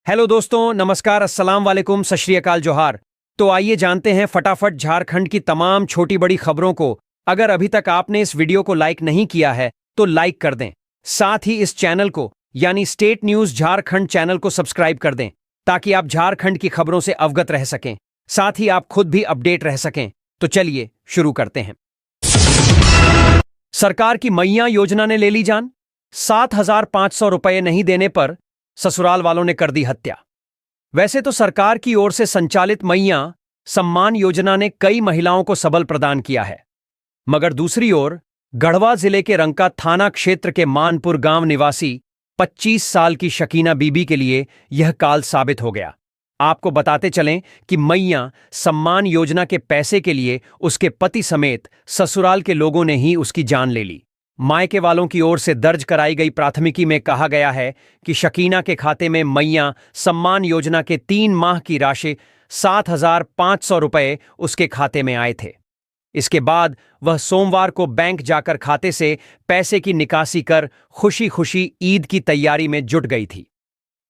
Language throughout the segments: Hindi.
हेलो दोस्तों, नमस्कार, अस्सलाम वालेकुम, सत श्री अकाल, जोहार। तो आइए जानते हैं फटाफट झारखंड की तमाम छोटी बड़ी खबरों को। अगर अभी तक आपने इस वीडियो को लाइक नहीं किया है तो लाइक कर दें। साथ ही इस चैनल को यानी स्टेट न्यूज झारखंड चैनल को सब्सक्राइब कर दें ताकि आप झारखंड की खबरों से अवगत रह सकें, साथ ही आप खुद भी अपडेट रह सकें। तो चलिए शुरू करते हैं। सरकार की मैया योजना ने ले ली जान। 7,500 रुपये नहीं देने पर ससुराल वालों ने कर दी हत्या। वैसे तो सरकार की ओर से संचालित मैया सम्मान योजना ने कई महिलाओं को सबल प्रदान किया है, मगर दूसरी ओर गढ़वा जिले के रंका थाना क्षेत्र के मानपुर गांव निवासी 25 साल की शकीना बीबी के लिए यह काल साबित हो गया। आपको बताते चलें कि मैया सम्मान योजना के पैसे के लिए उसके पति समेत ससुराल के लोगों ने ही उसकी जान ले ली। मायके वालों की ओर से दर्ज कराई गई प्राथमिकी में कहा गया है कि शकीना के खाते में मैया सम्मान योजना के 3 माह की राशि 7,500 रुपये उसके खाते में आए थे। इसके बाद वह सोमवार को बैंक जाकर खाते से पैसे की निकासी कर खुशी खुशी ईद की तैयारी में जुट गई थी।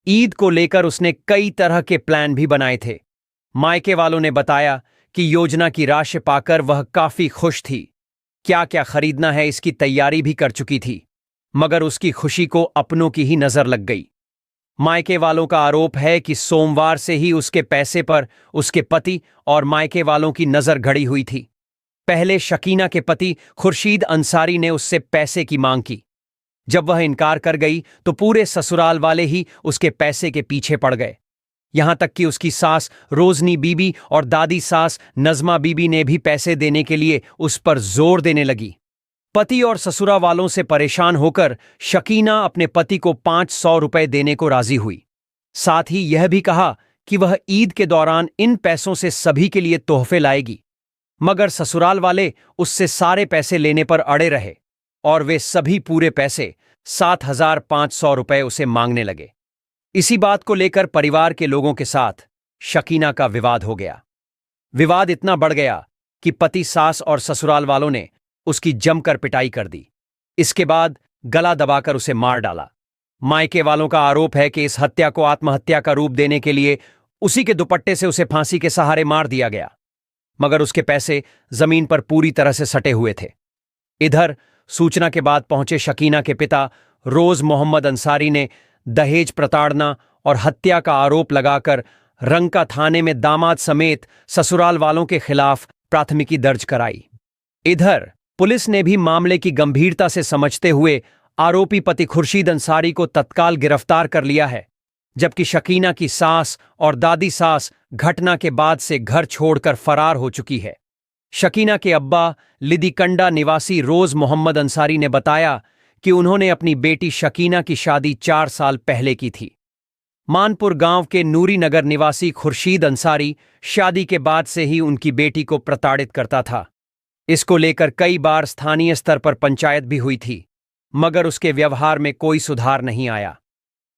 ईद को लेकर उसने कई तरह के प्लान भी बनाए थे। मायके वालों ने बताया कि योजना की राशि पाकर वह काफी खुश थी। क्या क्या खरीदना है इसकी तैयारी भी कर चुकी थी, मगर उसकी खुशी को अपनों की ही नजर लग गई। मायके वालों का आरोप है कि सोमवार से ही उसके पैसे पर उसके पति और मायके वालों की नजर गड़ी हुई थी। पहले शकीना के पति खुर्शीद अंसारी ने उससे पैसे की मांग की। जब वह इनकार कर गई तो पूरे ससुराल वाले ही उसके पैसे के पीछे पड़ गए। यहां तक कि उसकी सास रोजनी बीबी और दादी सास नजमा बीबी ने भी पैसे देने के लिए उस पर जोर देने लगी। पति और ससुरा वालों से परेशान होकर शकीना अपने पति को 500 रुपए देने को राजी हुई। साथ ही यह भी कहा कि वह ईद के दौरान इन पैसों से सभी के लिए तोहफे लाएगी, मगर ससुराल वाले उससे सारे पैसे लेने पर अड़े रहे और वे सभी पूरे पैसे 7,500 रुपए उसे मांगने लगे। इसी बात को लेकर परिवार के लोगों के साथ शकीना का विवाद हो गया। विवाद इतना बढ़ गया कि पति, सास और ससुराल वालों ने उसकी जमकर पिटाई कर दी। इसके बाद गला दबाकर उसे मार डाला। मायके वालों का आरोप है कि इस हत्या को आत्महत्या का रूप देने के लिए उसी के दुपट्टे से उसे फांसी के सहारे मार दिया गया, मगर उसके पैसे जमीन पर पूरी तरह से सटे हुए थे। इधर सूचना के बाद पहुंचे शकीना के पिता रोज मोहम्मद अंसारी ने दहेज प्रताड़ना और हत्या का आरोप लगाकर रंका थाने में दामाद समेत ससुराल वालों के खिलाफ प्राथमिकी दर्ज कराई। इधर पुलिस ने भी मामले की गंभीरता से समझते हुए आरोपी पति खुर्शीद अंसारी को तत्काल गिरफ्तार कर लिया है, जबकि शकीना की सास और दादी सास घटना के बाद से घर छोड़कर फरार हो चुकी है। शकीना के अब्बा लिदिकंडा निवासी रोज मोहम्मद अंसारी ने बताया कि उन्होंने अपनी बेटी शकीना की शादी 4 साल पहले की थी। मानपुर गांव के नूरी नगर निवासी खुर्शीद अंसारी शादी के बाद से ही उनकी बेटी को प्रताड़ित करता था। इसको लेकर कई बार स्थानीय स्तर पर पंचायत भी हुई थी, मगर उसके व्यवहार में कोई सुधार नहीं आया।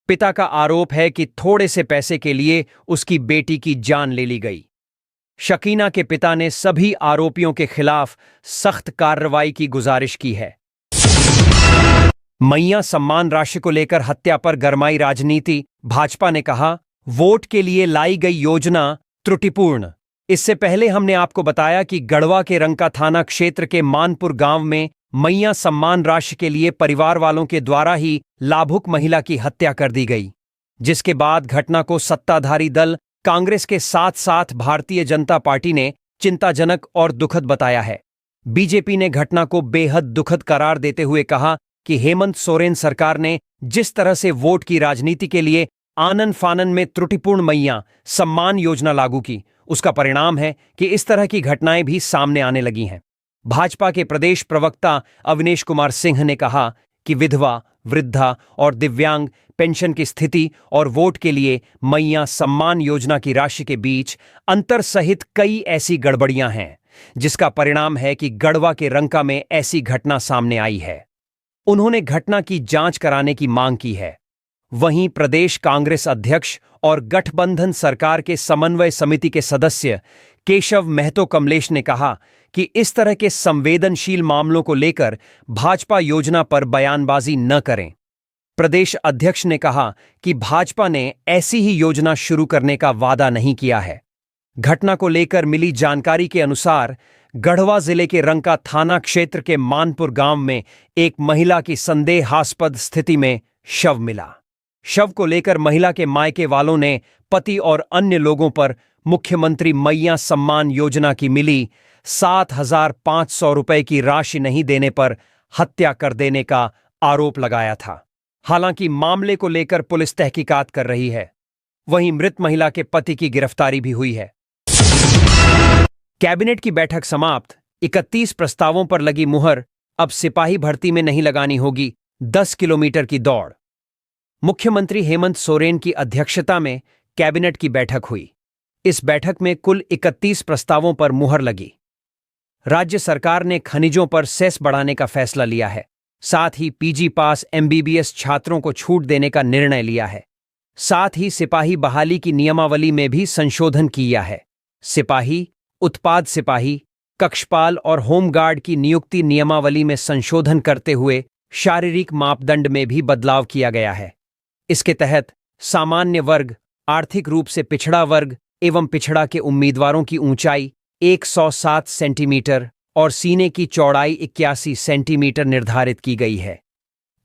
पिता का आरोप है कि थोड़े से पैसे के लिए उसकी बेटी की जान ले ली गई। शकीना के पिता ने सभी आरोपियों के खिलाफ सख्त कार्रवाई की गुजारिश की है। मैया सम्मान राशि को लेकर हत्या पर गरमाई राजनीति। भाजपा ने कहा, वोट के लिए लाई गई योजना त्रुटिपूर्ण। इससे पहले हमने आपको बताया कि गढ़वा के रंका थाना क्षेत्र के मानपुर गांव में मैया सम्मान राशि के लिए परिवार वालों के द्वारा ही लाभुक महिला की हत्या कर दी गई, जिसके बाद घटना को सत्ताधारी दल कांग्रेस के साथ साथ भारतीय जनता पार्टी ने चिंताजनक और दुखद बताया है। बीजेपी ने घटना को बेहद दुखद करार देते हुए कहा कि हेमंत सोरेन सरकार ने जिस तरह से वोट की राजनीति के लिए आनन फानन में त्रुटिपूर्ण मैया सम्मान योजना लागू की, उसका परिणाम है कि इस तरह की घटनाएं भी सामने आने लगी हैं। भाजपा के प्रदेश प्रवक्ता अविनेश कुमार सिंह ने कहा कि विधवा, वृद्धा और दिव्यांग पेंशन की स्थिति और वोट के लिए मैया सम्मान योजना की राशि के बीच अंतर सहित कई ऐसी गड़बड़ियां हैं, जिसका परिणाम है कि गढ़वा के रंका में ऐसी घटना सामने आई है। उन्होंने घटना की जांच कराने की मांग की है। वहीं प्रदेश कांग्रेस अध्यक्ष और गठबंधन सरकार के समन्वय समिति के सदस्य केशव महतो कमलेश ने कहा कि इस तरह के संवेदनशील मामलों को लेकर भाजपा योजना पर बयानबाजी न करें। प्रदेश अध्यक्ष ने कहा कि भाजपा ने ऐसी ही योजना शुरू करने का वादा नहीं किया है। घटना को लेकर मिली जानकारी के अनुसार गढ़वा जिले के रंका थाना क्षेत्र के मानपुर गांव में एक महिला की संदेहास्पद स्थिति में शव मिला। शव को लेकर महिला के मायके वालों ने पति और अन्य लोगों पर मुख्यमंत्री मैया सम्मान योजना की मिली 7,500 रुपए की राशि नहीं देने पर हत्या कर देने का आरोप लगाया था। हालांकि मामले को लेकर पुलिस तहकीकात कर रही है। वहीं मृत महिला के पति की गिरफ्तारी भी हुई है। कैबिनेट की बैठक समाप्त। 31 प्रस्तावों पर लगी मुहर। अब सिपाही भर्ती में नहीं लगानी होगी 10 किलोमीटर की दौड़। मुख्यमंत्री हेमंत सोरेन की अध्यक्षता में कैबिनेट की बैठक हुई। इस बैठक में कुल 31 प्रस्तावों पर मुहर लगी। राज्य सरकार ने खनिजों पर सेस बढ़ाने का फैसला लिया है। साथ ही पीजी पास एमबीबीएस छात्रों को छूट देने का निर्णय लिया है। साथ ही सिपाही बहाली की नियमावली में भी संशोधन किया है। सिपाही, उत्पाद सिपाही, कक्षपाल और होमगार्ड की नियुक्ति नियमावली में संशोधन करते हुए शारीरिक मापदंड में भी बदलाव किया गया है। इसके तहत सामान्य वर्ग, आर्थिक रूप से पिछड़ा वर्ग एवं पिछड़ा के उम्मीदवारों की ऊंचाई 107 सेंटीमीटर और सीने की चौड़ाई 81 सेंटीमीटर निर्धारित की गई है।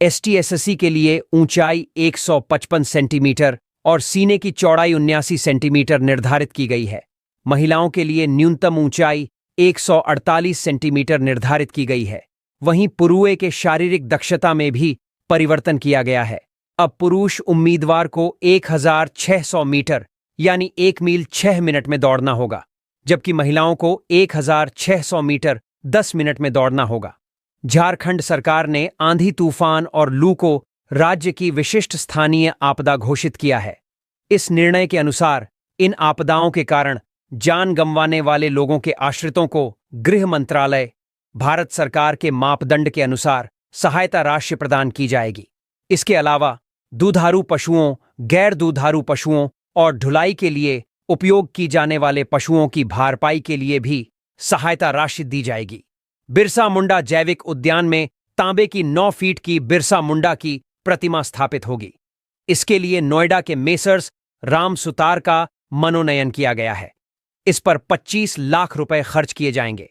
एसटी-एससी के लिए ऊंचाई 155 सेंटीमीटर और सीने की चौड़ाई 79 सेंटीमीटर निर्धारित की गई है। महिलाओं के लिए न्यूनतम ऊंचाई 148 सेंटीमीटर निर्धारित की गई है। वहीं पुरुए के शारीरिक दक्षता में भी परिवर्तन किया गया है। अब पुरुष उम्मीदवार को 1600 मीटर यानी 1 मील 6 मिनट में दौड़ना होगा, जबकि महिलाओं को 1600 मीटर 10 मिनट में दौड़ना होगा। झारखंड सरकार ने आंधी तूफान और लू को राज्य की विशिष्ट स्थानीय आपदा घोषित किया है। इस निर्णय के अनुसार इन आपदाओं के कारण जान गंवाने वाले लोगों के आश्रितों को गृह मंत्रालय, भारत सरकार के मापदंड के अनुसार सहायता राशि प्रदान की जाएगी। इसके अलावा दूधारू पशुओं, गैर दूधारू पशुओं और ढुलाई के लिए उपयोग की जाने वाले पशुओं की भारपाई के लिए भी सहायता राशि दी जाएगी। बिरसा मुंडा जैविक उद्यान में तांबे की 9 फीट की बिरसा मुंडा की प्रतिमा स्थापित होगी। इसके लिए नोएडा के मेसर्स राम सुतार का मनोनयन किया गया है। इस पर 25 लाख रुपए खर्च किए जाएंगे।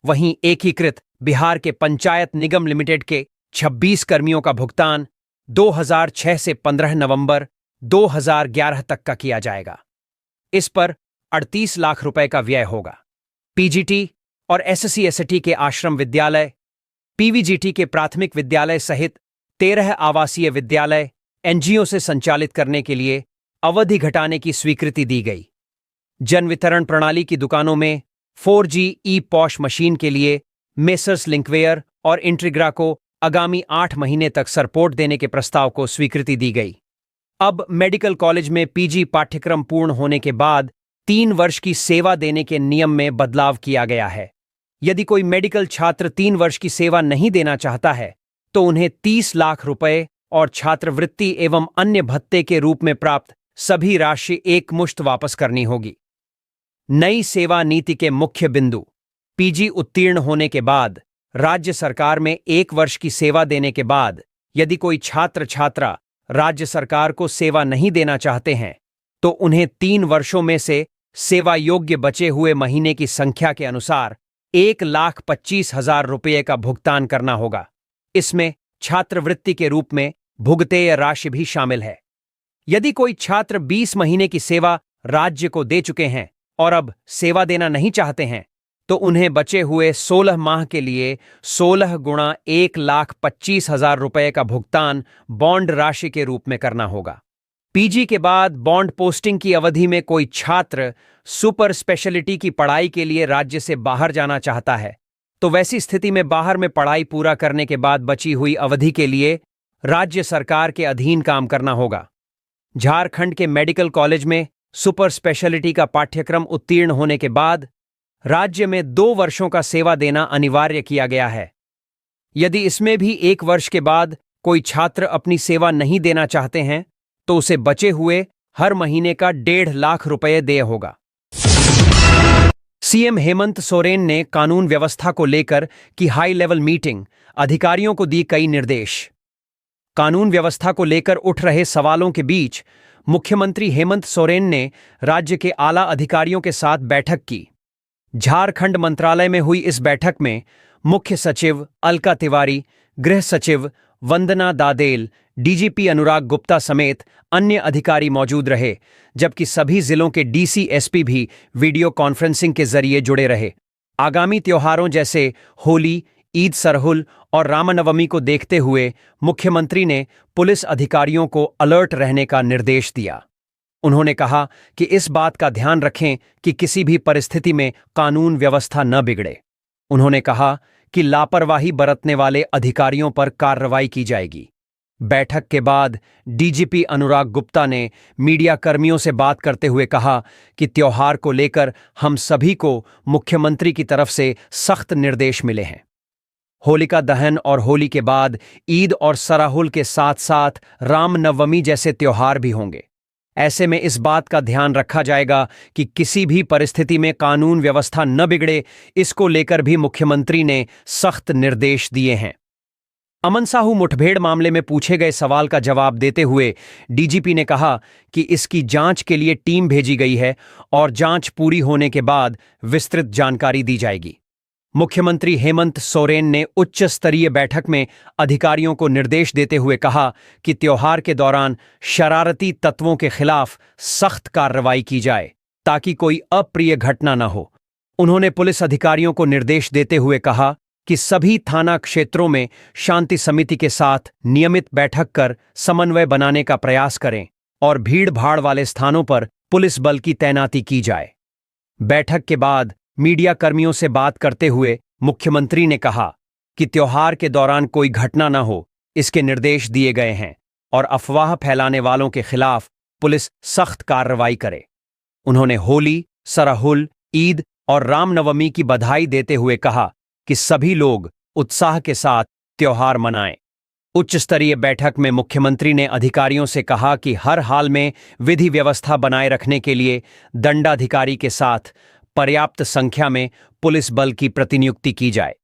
वहीं एकीकृत बिहार के पंचायत निगम लिमिटेड के 26 कर्मियों का भुगतान 2006 से 15 नवंबर 2011 तक का किया जाएगा। इस पर 38 लाख रुपए का व्यय होगा। पीजीटी और एससी-एसटी के आश्रम विद्यालय, पीवीजीटी के प्राथमिक विद्यालय सहित 13 आवासीय विद्यालय एनजीओ से संचालित करने के लिए अवधि घटाने की स्वीकृति दी गई। जन वितरण प्रणाली की दुकानों में 4G ई-पॉश मशीन के लिए मेसर्स लिंकवेयर और इंट्रीग्रा को आगामी 8 महीने तक सपोर्ट देने के प्रस्ताव को स्वीकृति दी गई। अब मेडिकल कॉलेज में पीजी पाठ्यक्रम पूर्ण होने के बाद 3 वर्ष की सेवा देने के नियम में बदलाव किया गया है। यदि कोई मेडिकल छात्र 3 वर्ष की सेवा नहीं देना चाहता है तो उन्हें 30 लाख रुपए और छात्रवृत्ति एवं अन्य भत्ते के रूप में प्राप्त सभी राशि एकमुश्त वापस करनी होगी। नई सेवा नीति के मुख्य बिंदु: पीजी उत्तीर्ण होने के बाद राज्य सरकार में 1 वर्ष की सेवा देने के बाद यदि कोई छात्र छात्रा राज्य सरकार को सेवा नहीं देना चाहते हैं तो उन्हें 3 वर्षों में से सेवा योग्य बचे हुए महीने की संख्या के अनुसार 1,25,000 रुपये का भुगतान करना होगा। इसमें छात्रवृत्ति के रूप में भुगतेय राशि भी शामिल है। यदि कोई छात्र 20 महीने की सेवा राज्य को दे चुके हैं और अब सेवा देना नहीं चाहते हैं तो उन्हें बचे हुए 16 माह के लिए 16 गुणा 1,25,000 रुपये का भुगतान बॉन्ड राशि के रूप में करना होगा। पीजी के बाद बॉन्ड पोस्टिंग की अवधि में कोई छात्र सुपर स्पेशलिटी की पढ़ाई के लिए राज्य से बाहर जाना चाहता है तो वैसी स्थिति में बाहर में पढ़ाई पूरा करने के बाद बची हुई अवधि के लिए राज्य सरकार के अधीन काम करना होगा। झारखंड के मेडिकल कॉलेज में सुपर स्पेशलिटी का पाठ्यक्रम उत्तीर्ण होने के बाद राज्य में 2 वर्षों का सेवा देना अनिवार्य किया गया है। यदि इसमें भी 1 वर्ष के बाद कोई छात्र अपनी सेवा नहीं देना चाहते हैं तो उसे बचे हुए हर महीने का 1.5 लाख रुपये देय होगा। सीएम हेमंत सोरेन ने कानून व्यवस्था को लेकर की हाई लेवल मीटिंग, अधिकारियों को दी कई निर्देश। कानून व्यवस्था को लेकर उठ रहे सवालों के बीच मुख्यमंत्री हेमंत सोरेन ने राज्य के आला अधिकारियों के साथ बैठक की। झारखंड मंत्रालय में हुई इस बैठक में मुख्य सचिव अलका तिवारी, गृह सचिव वंदना दादेल, डीजीपी अनुराग गुप्ता समेत अन्य अधिकारी मौजूद रहे, जबकि सभी जिलों के डीसी एसपी भी वीडियो कॉन्फ्रेंसिंग के जरिए जुड़े रहे। आगामी त्योहारों जैसे होली, ईद सरहुल और रामनवमी को देखते हुए मुख्यमंत्री ने पुलिस अधिकारियों को अलर्ट रहने का निर्देश दिया। उन्होंने कहा कि इस बात का ध्यान रखें कि किसी भी परिस्थिति में कानून व्यवस्था न बिगड़े। उन्होंने कहा कि लापरवाही बरतने वाले अधिकारियों पर कार्रवाई की जाएगी। बैठक के बाद डीजीपी अनुराग गुप्ता ने मीडिया कर्मियों से बात करते हुए कहा कि त्योहार को लेकर हम सभी को मुख्यमंत्री की तरफ से सख्त निर्देश मिले हैं। होलिका दहन और होली के बाद ईद और सरहुल के साथ साथ रामनवमी जैसे त्योहार भी होंगे। ऐसे में इस बात का ध्यान रखा जाएगा कि किसी भी परिस्थिति में कानून व्यवस्था न बिगड़े। इसको लेकर भी मुख्यमंत्री ने सख्त निर्देश दिए हैं। अमन साहू मुठभेड़ मामले में पूछे गए सवाल का जवाब देते हुए डीजीपी ने कहा कि इसकी जांच के लिए टीम भेजी गई है और जांच पूरी होने के बाद विस्तृत जानकारी दी जाएगी। मुख्यमंत्री हेमंत सोरेन ने उच्च स्तरीय बैठक में अधिकारियों को निर्देश देते हुए कहा कि त्योहार के दौरान शरारती तत्वों के खिलाफ सख्त कार्रवाई की जाए ताकि कोई अप्रिय घटना न हो। उन्होंने पुलिस अधिकारियों को निर्देश देते हुए कहा कि सभी थाना क्षेत्रों में शांति समिति के साथ नियमित बैठक कर समन्वय बनाने का प्रयास करें और भीड़-भाड़ वाले स्थानों पर पुलिस बल की तैनाती की जाए। बैठक के बाद मीडिया कर्मियों से बात करते हुए मुख्यमंत्री ने कहा कि त्योहार के दौरान कोई घटना न हो, इसके निर्देश दिए गए हैं और अफवाह फैलाने वालों के खिलाफ पुलिस सख्त कार्रवाई करे। उन्होंने होली, सरहुल, ईद और रामनवमी की बधाई देते हुए कहा कि सभी लोग उत्साह के साथ त्योहार मनाएं। उच्च स्तरीय बैठक में मुख्यमंत्री ने अधिकारियों से कहा कि हर हाल में विधि व्यवस्था बनाए रखने के लिए दंडाधिकारी के साथ पर्याप्त संख्या में पुलिस बल की प्रतिनियुक्ति की जाए।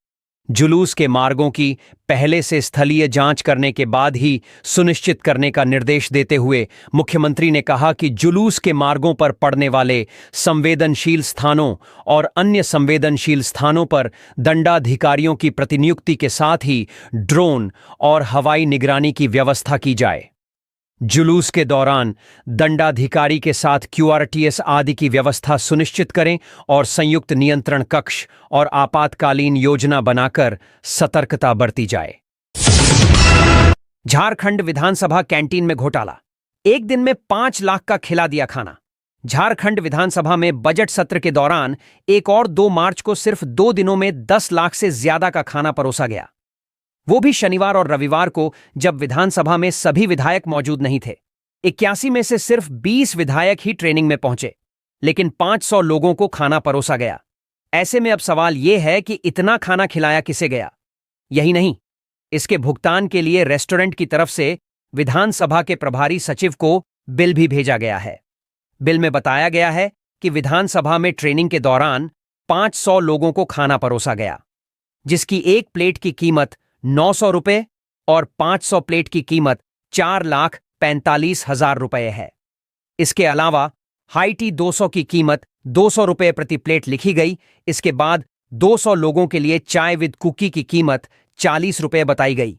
जुलूस के मार्गों की पहले से स्थलीय जांच करने के बाद ही सुनिश्चित करने का निर्देश देते हुए मुख्यमंत्री ने कहा कि जुलूस के मार्गों पर पड़ने वाले संवेदनशील स्थानों और अन्य संवेदनशील स्थानों पर दंडाधिकारियों की प्रतिनियुक्ति के साथ ही ड्रोन और हवाई निगरानी की व्यवस्था की जाए। जुलूस के दौरान दंडाधिकारी के साथ क्यूआरटीएस आदि की व्यवस्था सुनिश्चित करें और संयुक्त नियंत्रण कक्ष और आपातकालीन योजना बनाकर सतर्कता बरती जाए। झारखंड विधानसभा कैंटीन में घोटाला, एक दिन में 5 लाख का खिला दिया खाना। झारखंड विधानसभा में बजट सत्र के दौरान 1 और 2 मार्च को सिर्फ 2 दिनों में 10 लाख से ज्यादा का खाना परोसा गया, वो भी शनिवार और रविवार को, जब विधानसभा में सभी विधायक मौजूद नहीं थे। 81 में से सिर्फ 20 विधायक ही ट्रेनिंग में पहुंचे, लेकिन 500 लोगों को खाना परोसा गया। ऐसे में अब सवाल यह है कि इतना खाना खिलाया किसे गया? यही नहीं, इसके भुगतान के लिए रेस्टोरेंट की तरफ से विधानसभा के प्रभारी सचिव को बिल भी भेजा गया है। बिल में बताया गया है कि विधानसभा में ट्रेनिंग के दौरान 500 लोगों को खाना परोसा गया, जिसकी एक प्लेट की कीमत 900 रुपए और 500 प्लेट की कीमत 4,45,000 रुपए है। इसके अलावा हाई टी 200 की कीमत 200 रुपए प्रति प्लेट लिखी गई। इसके बाद 200 लोगों के लिए चाय विद कुकी की कीमत 40 रुपए बताई गई।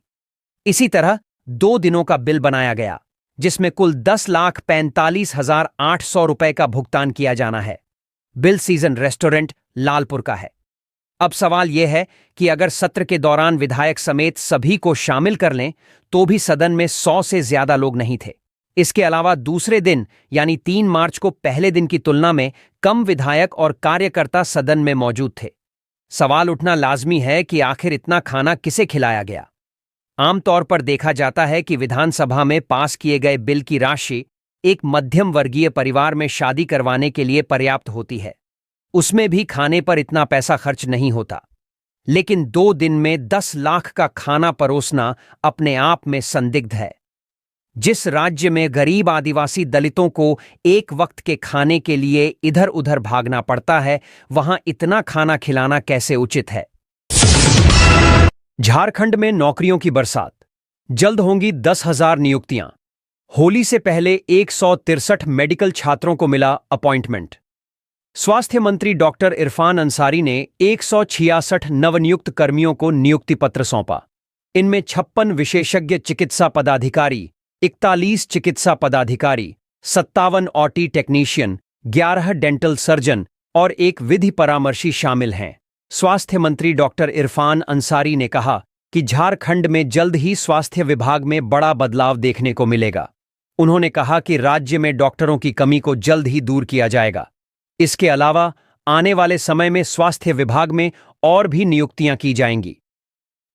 इसी तरह 2 दिनों का बिल बनाया गया, जिसमें कुल 10,45,800 रुपए का भुगतान किया जाना है। बिल सीजन रेस्टोरेंट लालपुर का है। अब सवाल यह है कि अगर सत्र के दौरान विधायक समेत सभी को शामिल कर लें तो भी सदन में 100 से ज्यादा लोग नहीं थे। इसके अलावा दूसरे दिन यानी 3 मार्च को पहले दिन की तुलना में कम विधायक और कार्यकर्ता सदन में मौजूद थे। सवाल उठना लाजमी है कि आखिर इतना खाना किसे खिलाया गया? आमतौर पर देखा जाता है कि विधानसभा में पास किए गए बिल की राशि एक मध्यम वर्गीय परिवार में शादी करवाने के लिए पर्याप्त होती है। उसमें भी खाने पर इतना पैसा खर्च नहीं होता, लेकिन 2 दिन में 10 लाख का खाना परोसना अपने आप में संदिग्ध है। जिस राज्य में गरीब आदिवासी दलितों को एक वक्त के खाने के लिए इधर उधर भागना पड़ता है, वहां इतना खाना खिलाना कैसे उचित है? झारखंड में नौकरियों की बरसात। जल्द होंगी 10,000 नियुक्तियां। होली से पहले 163 मेडिकल छात्रों को मिला अपॉइंटमेंट। स्वास्थ्य मंत्री डॉक्टर इरफान अंसारी ने 166 नवनियुक्त कर्मियों को नियुक्ति पत्र सौंपा। इनमें 56 विशेषज्ञ चिकित्सा पदाधिकारी, 41 चिकित्सा पदाधिकारी, 57 ऑटी टेक्नीशियन, 11 डेंटल सर्जन और एक विधि परामर्शी शामिल हैं। स्वास्थ्य मंत्री डॉक्टर इरफान अंसारी ने कहा कि झारखंड में जल्द ही स्वास्थ्य विभाग में बड़ा बदलाव देखने को मिलेगा। उन्होंने कहा कि राज्य में डॉक्टरों की कमी को जल्द ही दूर किया जाएगा। इसके अलावा आने वाले समय में स्वास्थ्य विभाग में और भी नियुक्तियां की जाएंगी।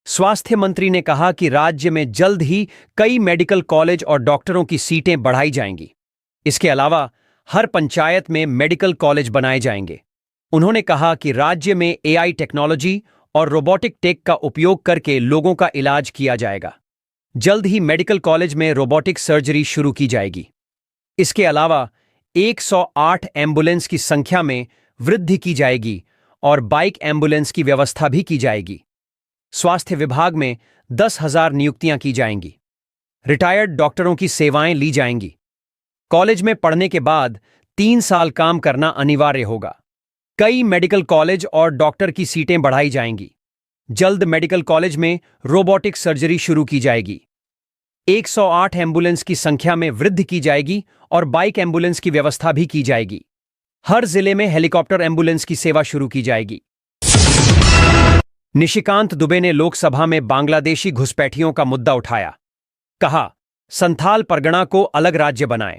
स्वास्थ्य मंत्री ने कहा कि राज्य में जल्द ही कई मेडिकल कॉलेज और डॉक्टरों की सीटें बढ़ाई जाएंगी। इसके अलावा हर पंचायत में मेडिकल कॉलेज बनाए जाएंगे। उन्होंने कहा कि राज्य में एआई टेक्नोलॉजी और रोबोटिक टेक का उपयोग करके लोगों का इलाज किया जाएगा। जल्द ही मेडिकल कॉलेज में रोबोटिक सर्जरी शुरू की जाएगी। इसके अलावा 108 एम्बुलेंस की संख्या में वृद्धि की जाएगी और बाइक एम्बुलेंस की व्यवस्था भी की जाएगी। स्वास्थ्य विभाग में 10,000 नियुक्तियां की जाएंगी। रिटायर्ड डॉक्टरों की सेवाएं ली जाएंगी। कॉलेज में पढ़ने के बाद 3 साल काम करना अनिवार्य होगा। कई मेडिकल कॉलेज और डॉक्टर की सीटें बढ़ाई जाएंगी। जल्द मेडिकल कॉलेज में रोबोटिक सर्जरी शुरू की जाएगी। 108 एम्बुलेंस की संख्या में वृद्धि की जाएगी और बाइक एम्बुलेंस की व्यवस्था भी की जाएगी। हर जिले में हेलीकॉप्टर एम्बुलेंस की सेवा शुरू की जाएगी। निशिकांत दुबे ने लोकसभा में बांग्लादेशी घुसपैठियों का मुद्दा उठाया। कहा, संथाल परगना को अलग राज्य बनाएं।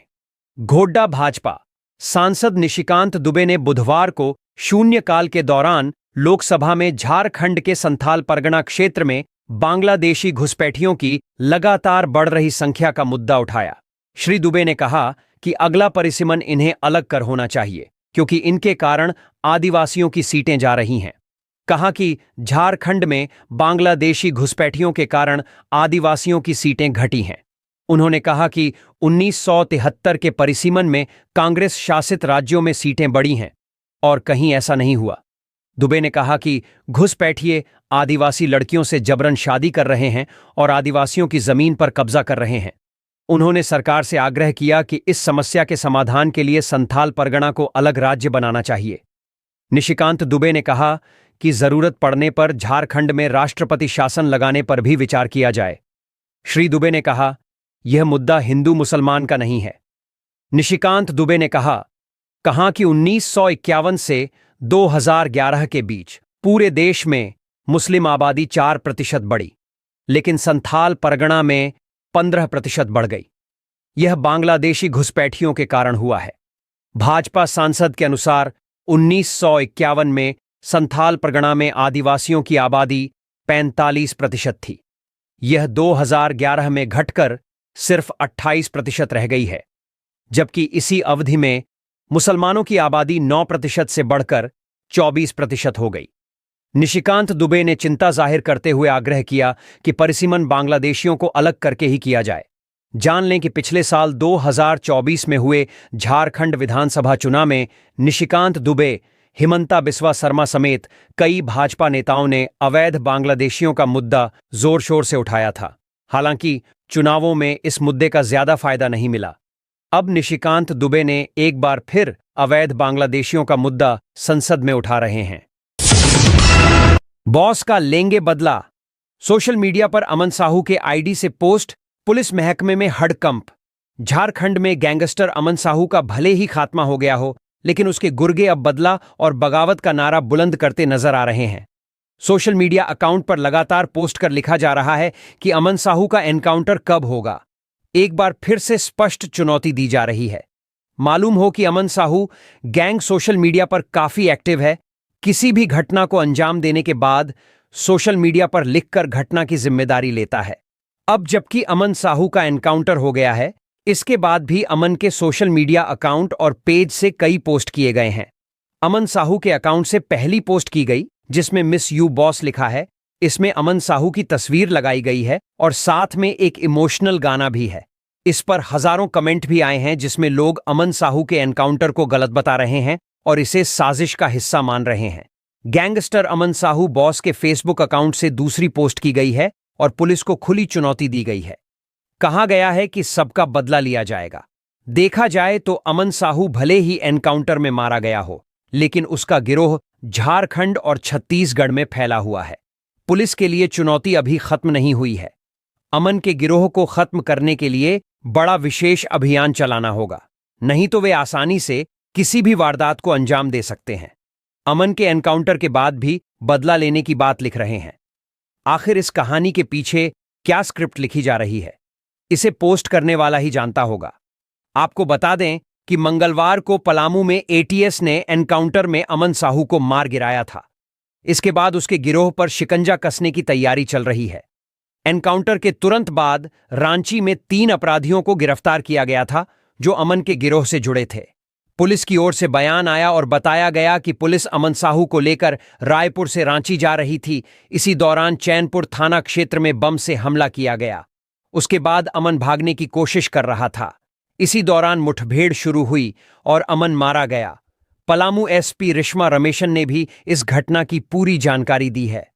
घोड्डा भाजपा सांसद निशिकांत दुबे ने बुधवार को शून्यकाल के दौरान लोकसभा में झारखंड के संथाल परगना क्षेत्र में बांग्लादेशी घुसपैठियों की लगातार बढ़ रही संख्या का मुद्दा उठाया। श्री दुबे ने कहा कि अगला परिसीमन इन्हें अलग कर होना चाहिए, क्योंकि इनके कारण आदिवासियों की सीटें जा रही हैं। कहा कि झारखंड में बांग्लादेशी घुसपैठियों के कारण आदिवासियों की सीटें घटी हैं। उन्होंने कहा कि 1973 के परिसीमन में कांग्रेस शासित राज्यों में सीटें बढ़ी हैं और कहीं ऐसा नहीं हुआ। दुबे ने कहा कि घुसपैठिए आदिवासी लड़कियों से जबरन शादी कर रहे हैं और आदिवासियों की जमीन पर कब्जा कर रहे हैं। उन्होंने सरकार से आग्रह किया कि इस समस्या के समाधान के लिए संथाल परगना को अलग राज्य बनाना चाहिए। निशिकांत दुबे ने कहा कि जरूरत पड़ने पर झारखंड में राष्ट्रपति शासन लगाने पर भी विचार किया जाए। श्री दुबे ने कहा, यह मुद्दा हिंदू मुसलमान का नहीं है। निशिकांत दुबे ने कहा कि 1951 से 2011 के बीच पूरे देश में मुस्लिम आबादी 4% बढ़ी, लेकिन संथाल परगना में 15% बढ़ गई। यह बांग्लादेशी घुसपैठियों के कारण हुआ है। भाजपा सांसद के अनुसार 1951 में संथाल परगना में आदिवासियों की आबादी 45% थी। यह 2011 में घटकर सिर्फ 28% रह गई है, जबकि इसी अवधि में मुसलमानों की आबादी 9% से बढ़कर 24% हो गई। निशिकांत दुबे ने चिंता जाहिर करते हुए आग्रह किया कि परिसीमन बांग्लादेशियों को अलग करके ही किया जाए। जान लें कि पिछले साल 2024 में हुए झारखंड विधानसभा चुनाव में निशिकांत दुबे, हिमंता बिस्वा शर्मा समेत कई भाजपा नेताओं ने अवैध बांग्लादेशियों का मुद्दा जोर शोर से उठाया था। हालांकि चुनावों में इस मुद्दे का ज्यादा फायदा नहीं मिला। अब निशिकांत दुबे ने एक बार फिर अवैध बांग्लादेशियों का मुद्दा संसद में उठा रहे हैं। बॉस का लेंगे बदला। सोशल मीडिया पर अमन साहू के आईडी से पोस्ट, पुलिस महकमे में हड़कंप। झारखंड में गैंगस्टर अमन साहू का भले ही खात्मा हो गया हो, लेकिन उसके गुर्गे अब बदला और बगावत का नारा बुलंद करते नजर आ रहे हैं। सोशल मीडिया अकाउंट पर लगातार पोस्ट कर लिखा जा रहा है कि अमन साहू का एनकाउंटर कब होगा। एक बार फिर से स्पष्ट चुनौती दी जा रही है। मालूम हो कि अमन साहू गैंग सोशल मीडिया पर काफी एक्टिव है। किसी भी घटना को अंजाम देने के बाद सोशल मीडिया पर लिखकर घटना की जिम्मेदारी लेता है। अब जबकि अमन साहू का एनकाउंटर हो गया है, इसके बाद भी अमन के सोशल मीडिया अकाउंट और पेज से कई पोस्ट किए गए हैं। अमन साहू के अकाउंट से पहली पोस्ट की गई, जिसमें मिस यू बॉस लिखा है। इसमें अमन साहू की तस्वीर लगाई गई है और साथ में एक इमोशनल गाना भी है। इस पर हजारों कमेंट भी आए हैं, जिसमें लोग अमन साहू के एनकाउंटर को गलत बता रहे हैं और इसे साजिश का हिस्सा मान रहे हैं। गैंगस्टर अमन साहू बॉस के फेसबुक अकाउंट से दूसरी पोस्ट की गई है, और पुलिस को खुली चुनौती दी गई है। कहा गया है कि सबका बदला लिया जाएगा। देखा जाए तो अमन साहू भले ही एनकाउंटर में मारा गया हो, लेकिन उसका गिरोह झारखंड और छत्तीसगढ़ में फैला हुआ है। पुलिस के लिए चुनौती अभी खत्म नहीं हुई है। अमन के गिरोह को खत्म करने के लिए बड़ा विशेष अभियान चलाना होगा, नहीं तो वे आसानी से किसी भी वारदात को अंजाम दे सकते हैं। अमन के एनकाउंटर के बाद भी बदला लेने की बात लिख रहे हैं। आखिर इस कहानी के पीछे क्या स्क्रिप्ट लिखी जा रही है, इसे पोस्ट करने वाला ही जानता होगा। आपको बता दें कि मंगलवार को पलामू में एटीएस ने एनकाउंटर में अमन साहू को मार गिराया था। इसके बाद उसके गिरोह पर शिकंजा कसने की तैयारी चल रही है। एनकाउंटर के तुरंत बाद रांची में 3 अपराधियों को गिरफ्तार किया गया था जो अमन के गिरोह से जुड़े थे। पुलिस की ओर से बयान आया और बताया गया कि पुलिस अमन साहू को लेकर रायपुर से रांची जा रही थी। इसी दौरान चैनपुर थाना क्षेत्र में बम से हमला किया गया। उसके बाद अमन भागने की कोशिश कर रहा था। इसी दौरान मुठभेड़ शुरू हुई और अमन मारा गया। पलामू एसपी रिश्मा रमेशन ने भी इस घटना की पूरी जानकारी दी है।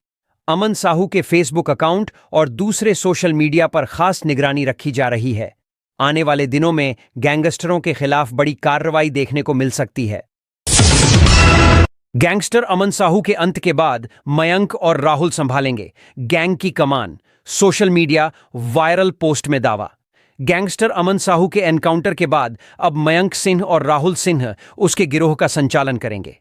अमन साहू के फेसबुक अकाउंट और दूसरे सोशल मीडिया पर खास निगरानी रखी जा रही है। आने वाले दिनों में गैंगस्टरों के खिलाफ बड़ी कार्रवाई देखने को मिल सकती है। गैंगस्टर अमन साहू के अंत के बाद मयंक और राहुल संभालेंगे गैंग की कमान। सोशल मीडिया वायरल पोस्ट में दावा। गैंगस्टर अमन साहू के एनकाउंटर के बाद अब मयंक सिंह और राहुल सिंह उसके गिरोह का संचालन करेंगे।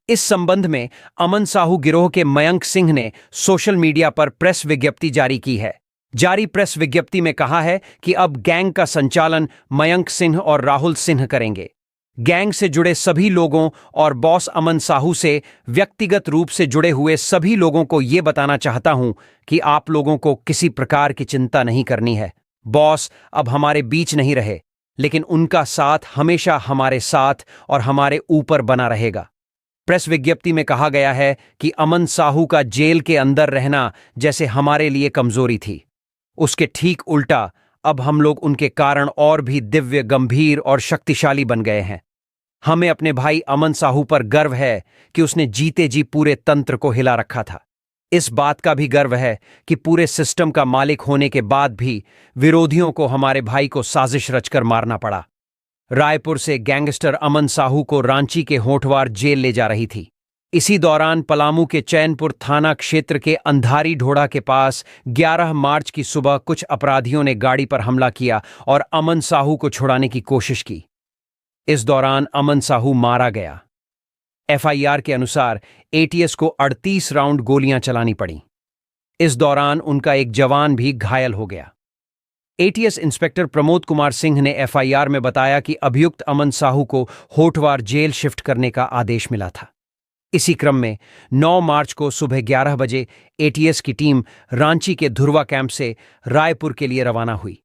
इस संबंध में अमन साहू गिरोह के मयंक सिंह ने सोशल मीडिया पर प्रेस विज्ञप्ति जारी की है। जारी प्रेस विज्ञप्ति में कहा है कि अब गैंग का संचालन मयंक सिंह और राहुल सिंह करेंगे। गैंग से जुड़े सभी लोगों और बॉस अमन साहू से व्यक्तिगत रूप से जुड़े हुए सभी लोगों को यह बताना चाहता हूं कि आप लोगों को किसी प्रकार की चिंता नहीं करनी है। बॉस अब हमारे बीच नहीं रहे, लेकिन उनका साथ हमेशा हमारे साथ और हमारे ऊपर बना रहेगा। प्रेस विज्ञप्ति में कहा गया है कि अमन साहू का जेल के अंदर रहना जैसे हमारे लिए कमजोरी थी, उसके ठीक उल्टा अब हम लोग उनके कारण और भी दिव्य, गंभीर और शक्तिशाली बन गए हैं। हमें अपने भाई अमन साहू पर गर्व है कि उसने जीते जी पूरे तंत्र को हिला रखा था। इस बात का भी गर्व है कि पूरे सिस्टम का मालिक होने के बाद भी विरोधियों को हमारे भाई को साजिश रचकर मारना पड़ा। रायपुर से गैंगस्टर अमन साहू को रांची के होठवार जेल ले जा रही थी। इसी दौरान पलामू के चैनपुर थाना क्षेत्र के अंधारी ढोड़ा के पास 11 मार्च की सुबह कुछ अपराधियों ने गाड़ी पर हमला किया और अमन साहू को छुड़ाने की कोशिश की। इस दौरान अमन साहू मारा गया। एफआईआर के अनुसार एटीएस को 38 राउंड गोलियां चलानी पड़ी। इस दौरान उनका एक जवान भी घायल हो गया। एटीएस इंस्पेक्टर प्रमोद कुमार सिंह ने एफआईआर में बताया कि अभियुक्त अमन साहू को होठवार जेल शिफ्ट करने का आदेश मिला था। इसी क्रम में 9 मार्च को सुबह 11 बजे एटीएस की टीम रांची के धुरवा कैंप से रायपुर के लिए रवाना हुई।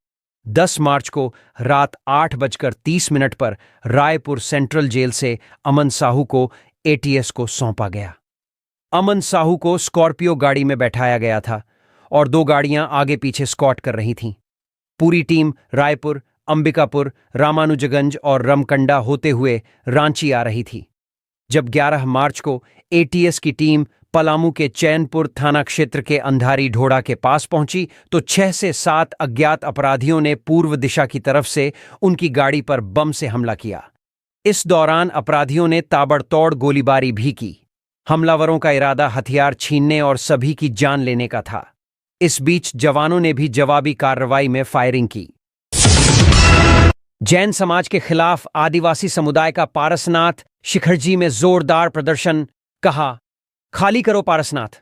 10 मार्च को रात 8:30 पर रायपुर सेंट्रल जेल से अमन साहू को एटीएस को सौंपा गया। अमन साहू को स्कॉर्पियो गाड़ी में बैठाया गया था और 2 गाड़ियां आगे पीछे स्कॉट कर रही थीं। पूरी टीम रायपुर, अंबिकापुर, रामानुजगंज और रमकंडा होते हुए रांची आ रही थी। जब 11 मार्च को एटीएस की टीम पलामू के चैनपुर थाना क्षेत्र के अंधारी ढोड़ा के पास पहुंची तो 6 से 7 अज्ञात अपराधियों ने पूर्व दिशा की तरफ से उनकी गाड़ी पर बम से हमला किया। इस दौरान अपराधियों ने ताबड़तोड़ गोलीबारी भी की। हमलावरों का इरादा हथियार छीनने और सभी की जान लेने का था। इस बीच जवानों ने भी जवाबी कार्रवाई में फायरिंग की। जैन समाज के खिलाफ आदिवासी समुदाय का पारसनाथ शिखरजी में जोरदार प्रदर्शन। कहा, खाली करो पारसनाथ।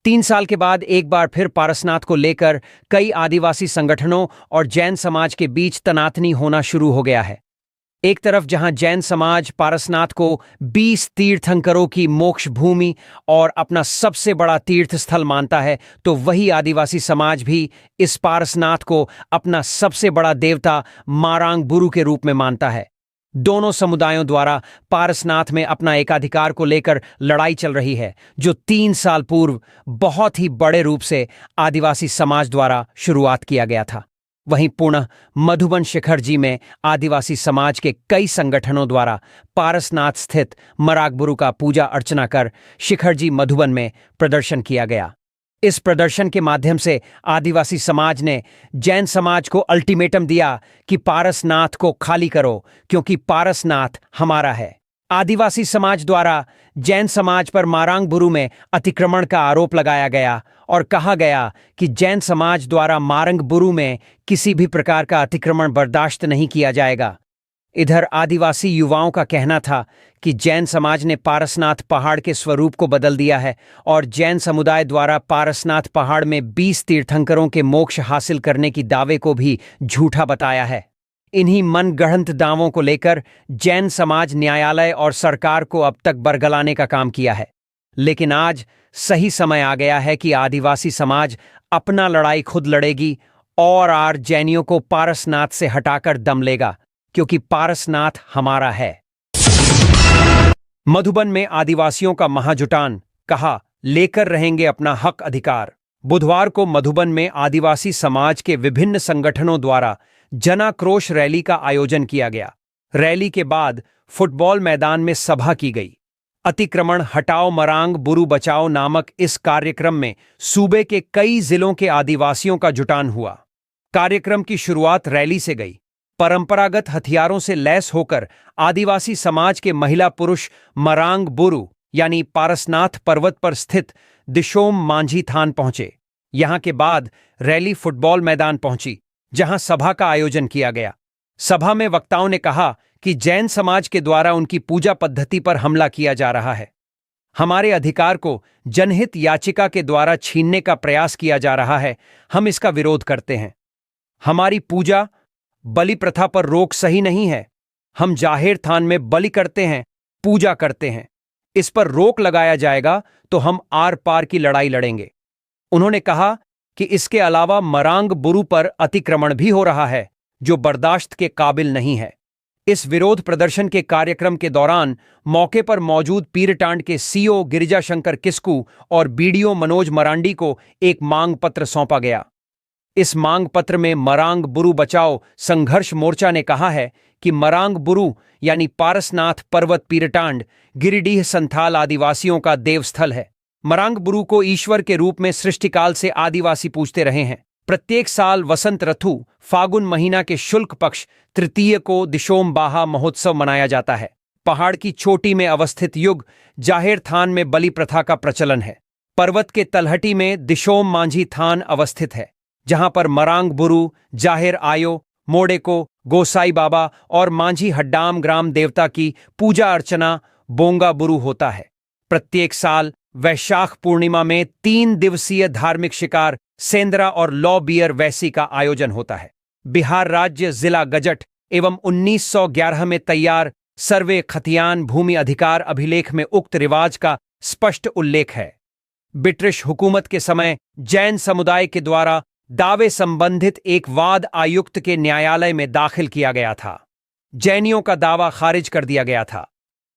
3 साल के बाद एक बार फिर पारसनाथ को लेकर कई आदिवासी संगठनों और जैन समाज के बीच तनातनी होना शुरू हो गया है। एक तरफ जहां जैन समाज पारसनाथ को 20 तीर्थंकरों की मोक्ष भूमि और अपना सबसे बड़ा तीर्थ स्थल मानता है, तो वही आदिवासी समाज भी इस पारसनाथ को अपना सबसे बड़ा देवता मारांग बुरु के रूप में मानता है। दोनों समुदायों द्वारा पारसनाथ में अपना एकाधिकार को लेकर लड़ाई चल रही है, जो 3 साल पूर्व बहुत ही बड़े रूप से आदिवासी समाज द्वारा शुरुआत किया गया था। वहीं पुनः मधुबन शिखरजी में आदिवासी समाज के कई संगठनों द्वारा पारसनाथ स्थित मरागबुरु का पूजा अर्चना कर शिखरजी मधुबन में प्रदर्शन किया गया। इस प्रदर्शन के माध्यम से आदिवासी समाज ने जैन समाज को अल्टीमेटम दिया कि पारसनाथ को खाली करो, क्योंकि पारसनाथ हमारा है। आदिवासी समाज द्वारा जैन समाज पर मारांगबुरु में अतिक्रमण का आरोप लगाया गया और कहा गया कि जैन समाज द्वारा मारांगबुरु में किसी भी प्रकार का अतिक्रमण बर्दाश्त नहीं किया जाएगा। इधर आदिवासी युवाओं का कहना था कि जैन समाज ने पारसनाथ पहाड़ के स्वरूप को बदल दिया है और जैन समुदाय द्वारा पारसनाथ पहाड़ में 20 तीर्थंकरों के मोक्ष हासिल करने की दावे को भी झूठा बताया है। इन्हीं मनगढ़ंत दावों को लेकर जैन समाज न्यायालय और सरकार को अब तक बरगलाने का काम किया है। लेकिन आज सही समय आ गया है कि आदिवासी समाज अपना लड़ाई खुद लड़ेगी और जैनियों को पारसनाथ से हटाकर दम लेगा, क्योंकि पारसनाथ हमारा है। मधुबन में आदिवासियों का महाजुटान, कहा लेकर रहेंगे अपना हक अधिकार। बुधवार को मधुबन में आदिवासी समाज के विभिन्न संगठनों द्वारा जनाक्रोश रैली का आयोजन किया गया। रैली के बाद फुटबॉल मैदान में सभा की गई। अतिक्रमण हटाओ मरांग बुरु बचाओ नामक इस कार्यक्रम में सूबे के कई जिलों के आदिवासियों का जुटान हुआ। कार्यक्रम की शुरुआत रैली से गई। परंपरागत हथियारों से लैस होकर आदिवासी समाज के महिला पुरुष मरांग बुरु यानी पारसनाथ पर्वत पर स्थित दिशोम मांझी थान पहुंचे। यहां के बाद रैली फुटबॉल मैदान पहुंची, जहां सभा का आयोजन किया गया। सभा में वक्ताओं ने कहा कि जैन समाज के द्वारा उनकी पूजा पद्धति पर हमला किया जा रहा है। हमारे अधिकार को जनहित याचिका के द्वारा छीनने का प्रयास किया जा रहा है। हम इसका विरोध करते हैं। हमारी पूजा बलि प्रथा पर रोक सही नहीं है। हम जाहिर थान में बलि करते हैं, पूजा करते हैं। इस पर रोक लगाया जाएगा तो हम आर पार की लड़ाई लड़ेंगे। उन्होंने कहा कि इसके अलावा मरांग बुरु पर अतिक्रमण भी हो रहा है, जो बर्दाश्त के काबिल नहीं है। इस विरोध प्रदर्शन के कार्यक्रम के दौरान मौके पर मौजूद पीरटांड के सीओ गिरिजाशंकर किस्कू और बीडीओ मनोज मरांडी को एक मांग पत्र सौंपा गया। इस मांग पत्र में मरांग बुरु बचाओ संघर्ष मोर्चा ने कहा है कि मरांग बुरु यानी पारसनाथ पर्वत पीरटांड गिरिडीह संथाल आदिवासियों का देवस्थल है। मरांग बुरु को ईश्वर के रूप में सृष्टिकाल से आदिवासी पूजते रहे हैं। प्रत्येक साल वसंत ऋतु फागुन महीना के शुक्ल पक्ष तृतीय को दिशोम बाहा महोत्सव मनाया जाता है। पहाड़ की चोटी में अवस्थित युग जाहिर थान में बलि प्रथा का प्रचलन है। पर्वत के तलहटी में दिशोम मांझी थान अवस्थित है, जहां पर मरांग बुरु, जाहिर आयो, मोडेको, गोसाई बाबा और मांझी हड्डाम ग्राम देवता की पूजा अर्चना बोंगा बुरु होता है। प्रत्येक साल वैशाख पूर्णिमा में 3 दिवसीय धार्मिक शिकार सेंद्रा और लॉ बियर वैसी का आयोजन होता है। बिहार राज्य जिला गजट एवं 1911 में तैयार सर्वे खतियान भूमि अधिकार अभिलेख में उक्त रिवाज का स्पष्ट उल्लेख है। ब्रिटिश हुकूमत के समय जैन समुदाय के द्वारा दावे संबंधित एक वाद आयुक्त के न्यायालय में दाखिल किया गया था। जैनियों का दावा खारिज कर दिया गया था।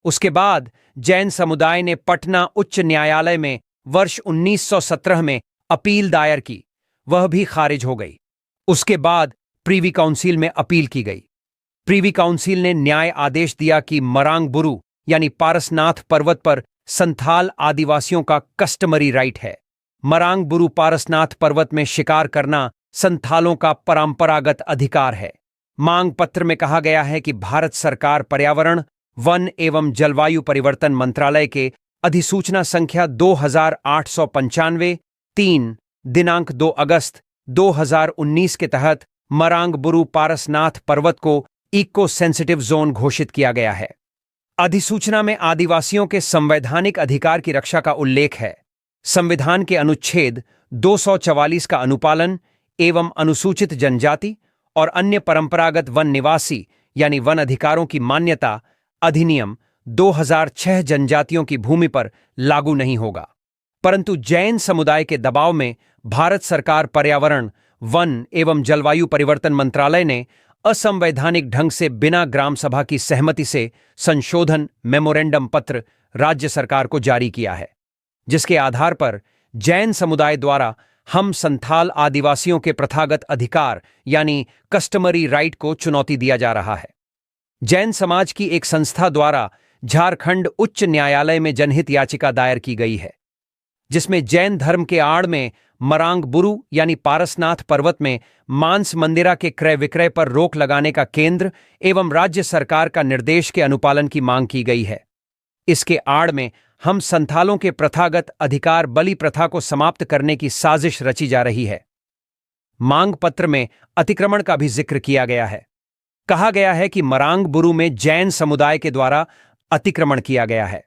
उसके बाद जैन समुदाय ने पटना उच्च न्यायालय में वर्ष 1917 में अपील दायर की, वह भी खारिज हो गई। उसके बाद प्रीवी काउंसिल में अपील की गई। प्रीवी काउंसिल ने न्याय आदेश दिया कि मरांग बुरु यानी पारसनाथ पर्वत पर संथाल आदिवासियों का कस्टमरी राइट है। मरांग बुरु पारसनाथ पर्वत में शिकार करना संथालों का परंपरागत अधिकार है। मांग पत्र में कहा गया है कि भारत सरकार पर्यावरण, वन एवं जलवायु परिवर्तन मंत्रालय के अधिसूचना संख्या 2895 3 दिनांक 2 अगस्त 2019 के तहत मरांग बुरु पारसनाथ पर्वत को इको सेंसिटिव जोन घोषित किया गया है। अधिसूचना में आदिवासियों के संवैधानिक अधिकार की रक्षा का उल्लेख है। संविधान के अनुच्छेद 244 का अनुपालन एवं अनुसूचित जनजाति और अन्य परंपरागत वन निवासी यानी वन अधिकारों की मान्यता अधिनियम 2006 जनजातियों की भूमि पर लागू नहीं होगा। परंतु जैन समुदाय के दबाव में भारत सरकार पर्यावरण, वन एवं जलवायु परिवर्तन मंत्रालय ने असंवैधानिक ढंग से बिना ग्राम सभा की सहमति से संशोधन मेमोरेंडम पत्र राज्य सरकार को जारी किया है, जिसके आधार पर जैन समुदाय द्वारा हम संथाल आदिवासियों के प्रथागत अधिकार यानी कस्टमरी राइट को चुनौती दिया जा रहा है। जैन समाज की एक संस्था द्वारा झारखंड उच्च न्यायालय में जनहित याचिका दायर की गई है, जिसमें जैन धर्म के आड़ में मरांगबुरु यानी पारसनाथ पर्वत में मांस मंदिरा के क्रय विक्रय पर रोक लगाने का केंद्र एवं राज्य सरकार का निर्देश के अनुपालन की मांग की गई है। इसके आड़ में हम संथालों के प्रथागत अधिकार बलि प्रथा को समाप्त करने की साजिश रची जा रही है। मांग पत्र में अतिक्रमण का भी जिक्र किया गया है। कहा गया है कि मरांगबुरु में जैन समुदाय के द्वारा अतिक्रमण किया गया है।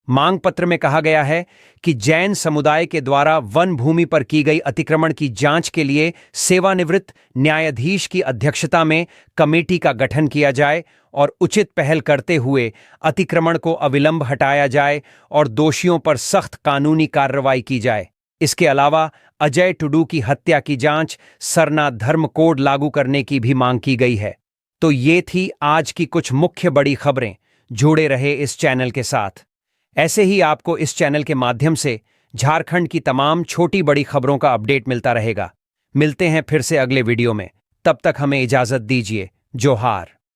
मांग पत्र में कहा गया है कि जैन समुदाय के द्वारा वन भूमि पर की गई अतिक्रमण की जांच के लिए सेवानिवृत्त न्यायाधीश की अध्यक्षता में कमेटी का गठन किया जाए और उचित पहल करते हुए अतिक्रमण को अविलंब हटाया जाए और दोषियों पर सख्त कानूनी कार्रवाई की जाए। इसके अलावा अजय टुडू की हत्या की जांच सरना धर्म कोड लागू करने की भी मांग की गई है। तो ये थी आज की कुछ मुख्य बड़ी खबरें। जुड़े रहे इस चैनल के साथ। ऐसे ही आपको इस चैनल के माध्यम से झारखंड की तमाम छोटी बड़ी खबरों का अपडेट मिलता रहेगा। मिलते हैं फिर से अगले वीडियो में। तब तक हमें इजाजत दीजिए। जोहार।